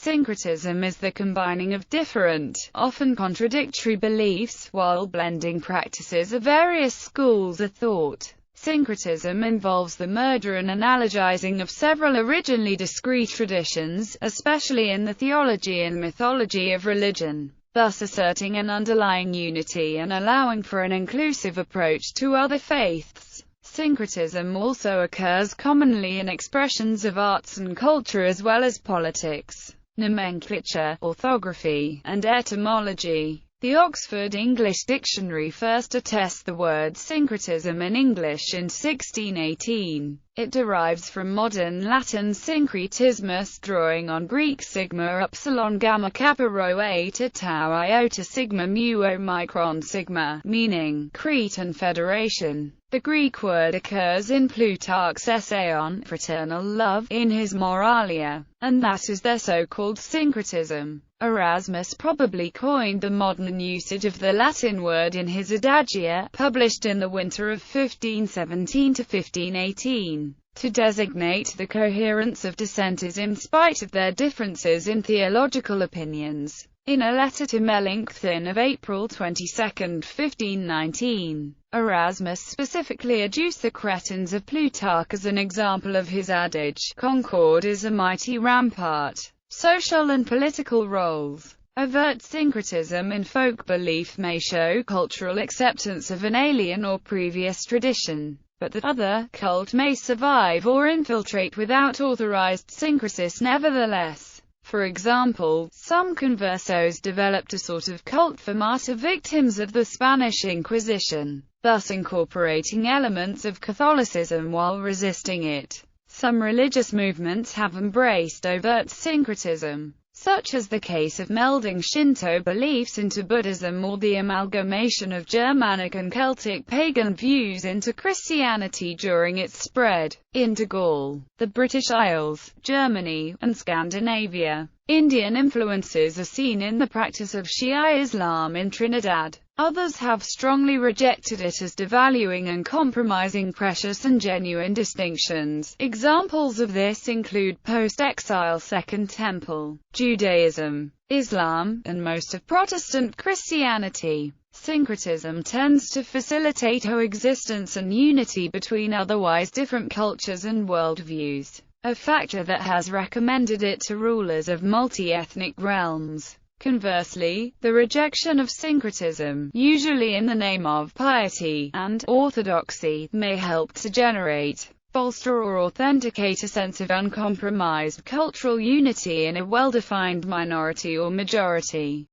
Syncretism is the combining of different, often contradictory beliefs, while blending practices of various schools of thought. Syncretism involves the merger and analogizing of several originally discrete traditions, especially in the theology and mythology of religion, thus asserting an underlying unity and allowing for an inclusive approach to other faiths. Syncretism also occurs commonly in expressions of arts and culture as well as politics, nomenclature, orthography, and etymology. The Oxford English Dictionary first attests the word syncretism in English in 1618. It derives from modern Latin syncretismus, drawing on Greek sigma upsilon gamma kappa rho eta tau iota sigma mu omicron sigma, meaning Cretan federation. The Greek word occurs in Plutarch's essay on fraternal love, in his Moralia, and that is their so-called syncretism. Erasmus probably coined the modern usage of the Latin word in his Adagia, published in the winter of 1517 to 1518, to designate the coherence of dissenters in spite of their differences in theological opinions. In a letter to Melanchthon of April 22, 1519, Erasmus specifically adduced the Cretans of Plutarch as an example of his adage, "Concord is a mighty rampart." Social and political roles. Overt syncretism in folk belief may show cultural acceptance of an alien or previous tradition, but the other cult may survive or infiltrate without authorized syncresis nevertheless. For example, some conversos developed a sort of cult for martyr victims of the Spanish Inquisition, thus incorporating elements of Catholicism while resisting it. Some religious movements have embraced overt syncretism, such as the case of melding Shinto beliefs into Buddhism or the amalgamation of Germanic and Celtic pagan views into Christianity during its spread into Gaul, the British Isles, Germany, and Scandinavia. Indian influences are seen in the practice of Shia Islam in Trinidad. Others have strongly rejected it as devaluing and compromising precious and genuine distinctions. Examples of this include post-exile Second Temple, Judaism, Islam, and most of Protestant Christianity. Syncretism tends to facilitate coexistence and unity between otherwise different cultures and worldviews, a factor that has recommended it to rulers of multi-ethnic realms. Conversely, the rejection of syncretism, usually in the name of piety and orthodoxy, may help to generate, bolster or authenticate a sense of uncompromised cultural unity in a well-defined minority or majority.